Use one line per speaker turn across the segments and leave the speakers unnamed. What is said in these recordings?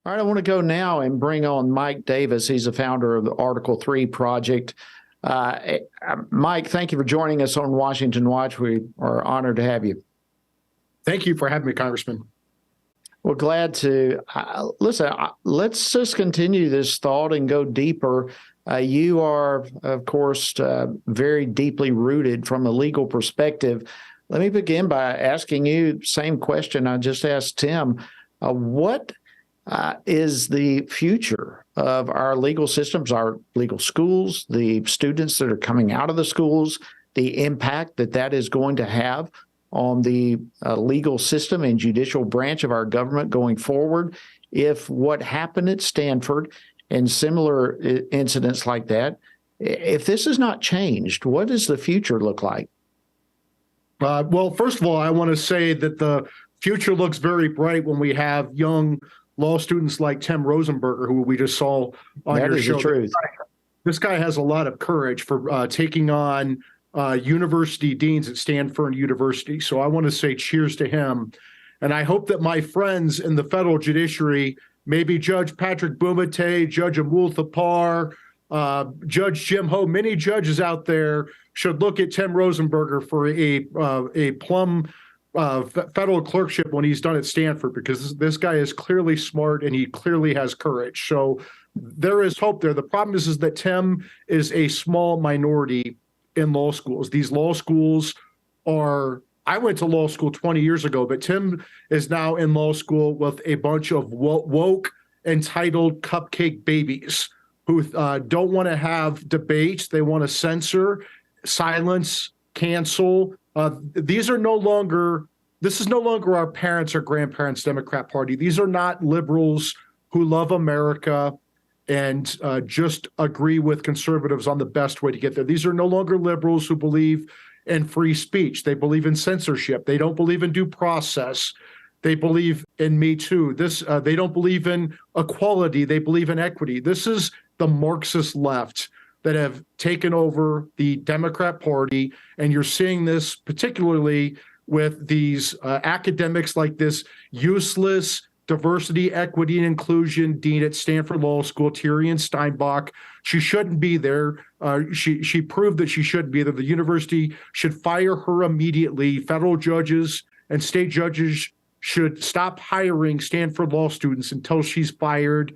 All right, I want to go now and bring on Mike Davis. He's the founder of the Article 3 Project. Mike, thank you for joining us on Washington Watch. We are honored to have you.
Thank you for having me, Congressman.
Well, glad to. Listen, let's just continue this thought and go deeper. You are, of course, very deeply rooted from a legal perspective. Let me begin by asking you the same question I just asked Tim. What is the future of our legal systems, our legal schools, the students that are coming out of the schools, the impact that that is going to have on the legal system and judicial branch of our government going forward? If what happened at Stanford and similar incidents like that, if this is not changed, what does the future look like?
Well, first of all, I want to say that the future looks very bright when we have young law students like Tim Rosenberger, who we just saw on your show.
That is the truth.
This guy has a lot of courage for taking on university deans at Stanford University. So I want to say cheers to him. And I hope that my friends in the federal judiciary, maybe Judge Patrick Bumate, Judge Amul Thapar, Judge Jim Ho, many judges out there should look at Tim Rosenberger for a plum federal clerkship when he's done at Stanford, because this guy is clearly smart and he clearly has courage. So there is hope there. The problem is that Tim is a small minority in law schools. These law schools are, I went to law school 20 years ago, but Tim is now in law school with a bunch of woke, entitled cupcake babies who don't want to have debates. They want to censor, silence, cancel. This is no longer our parents' or grandparents' Democrat Party. These are not liberals who love America and just agree with conservatives on the best way to get there. These are no longer liberals who believe in free speech. They believe in censorship. They don't believe in due process. They believe in Me Too. They don't believe in equality. They believe in equity. This is the Marxist left that have taken over the Democrat Party, and you're seeing this particularly with these academics like this useless diversity, equity, and inclusion dean at Stanford Law School, Tyrion Steinbach. She shouldn't be there. She proved that she shouldn't be there. The university should fire her immediately. Federal judges and state judges should stop hiring Stanford law students until she's fired.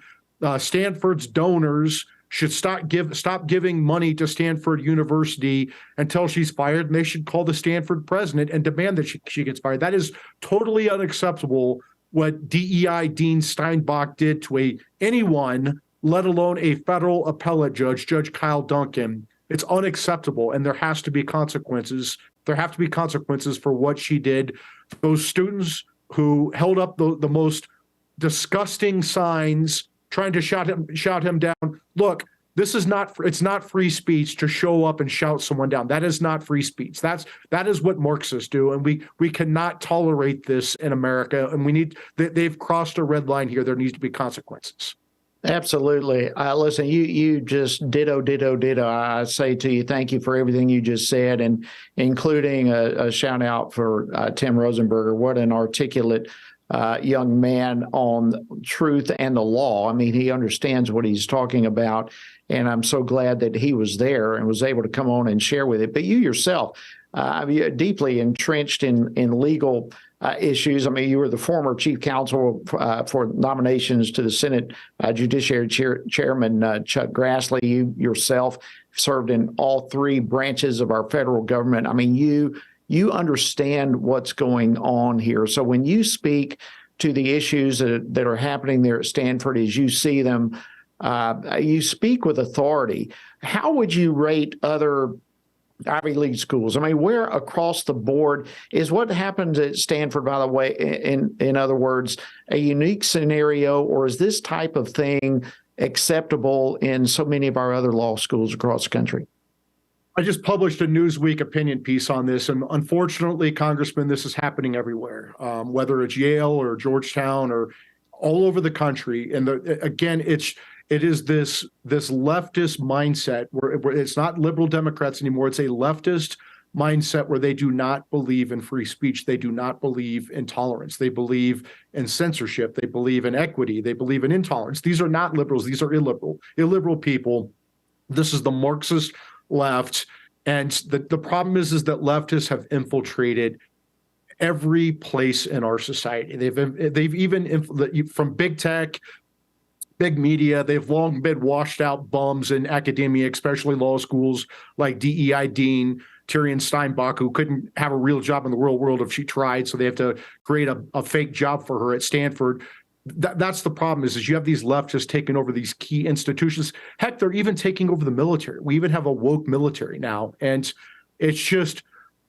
Stanford's donors should stop giving money to Stanford University until she's fired, and they should call the Stanford president and demand that she gets fired. That is totally unacceptable, what DEI Dean Steinbach did to anyone, let alone a federal appellate judge, Judge Kyle Duncan. It's unacceptable, and there has to be consequences. There have to be consequences for what she did. Those students who held up the most disgusting signs trying to shout him down. Look, it's not free speech to show up and shout someone down. That is not free speech. That is what Marxists do, and we cannot tolerate this in America. And they've crossed a red line here. There needs to be consequences.
Absolutely. Listen, you just ditto. I say to you, thank you for everything you just said, and including a shout out for Tim Rosenberger. What an articulate young man on truth and the law. I mean, he understands what he's talking about, and I'm so glad that he was there and was able to come on and share with it. But you yourself, you're deeply entrenched in legal issues. I mean, you were the former chief counsel for nominations to the Senate Judiciary Chairman Chuck Grassley. You yourself served in all three branches of our federal government. I mean, you understand what's going on here. So when you speak to the issues that are happening there at Stanford as you see them, you speak with authority. How would you rate other Ivy League schools? I mean, where across the board is what happened at Stanford, by the way, in other words, a unique scenario, or is this type of thing acceptable in so many of our other law schools across the country?
I just published a Newsweek opinion piece on this, and unfortunately, Congressman, this is happening everywhere, whether it's Yale or Georgetown or all over the country. And again, it is this leftist mindset where it's not liberal Democrats anymore. It's a leftist mindset where they do not believe in free speech. They do not believe in tolerance. They believe in censorship. They believe in equity. They believe in intolerance. These are not liberals. These are illiberal people. This is the Marxist left. And the problem is that leftists have infiltrated every place in our society. They've even from big tech, big media. They've long been washed out bums in academia, especially law schools, like DEI Dean Tyrion Steinbach, who couldn't have a real job in the real world if she tried, so they have to create a fake job for her at Stanford. That's the problem is you have these leftists taking over these key institutions. Heck, they're even taking over the military. We even have a woke military now. And it's just,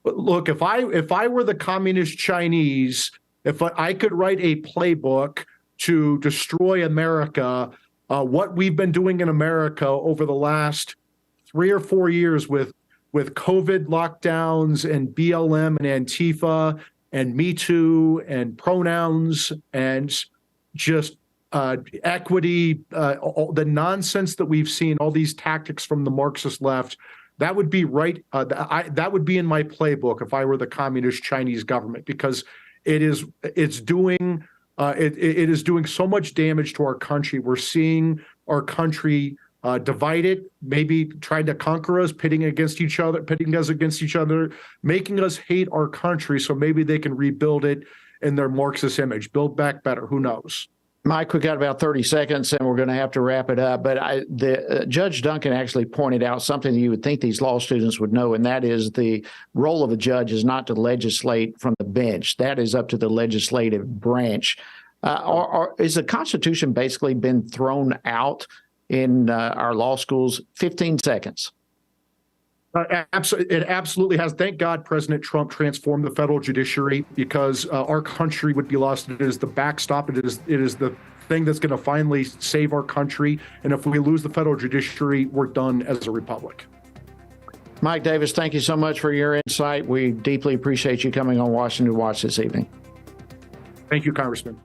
look, if I were the communist Chinese, if I could write a playbook to destroy America, what we've been doing in America over the last 3 or 4 years with COVID lockdowns and BLM and Antifa and Me Too and pronouns and just equity, all the nonsense that we've seen, all these tactics from the Marxist left, that would be right. That would be in my playbook if I were the communist Chinese government, because it's doing so much damage to our country. We're seeing our country divided, maybe trying to conquer us, pitting us against each other, making us hate our country. So maybe they can rebuild it in their Marxist image, build back better. Who knows?
Mike, we got about 30 seconds and we're going to have to wrap it up. But Judge Duncan actually pointed out something that you would think these law students would know, and that is the role of a judge is not to legislate from the bench. That is up to the legislative branch. Is the Constitution basically been thrown out in our law schools? 15 seconds.
It absolutely has. Thank God President Trump transformed the federal judiciary, because our country would be lost. It is the backstop. It is the thing that's going to finally save our country. And if we lose the federal judiciary, we're done as a republic.
Mike Davis, thank you so much for your insight. We deeply appreciate you coming on Washington Watch this evening.
Thank you, Congressman.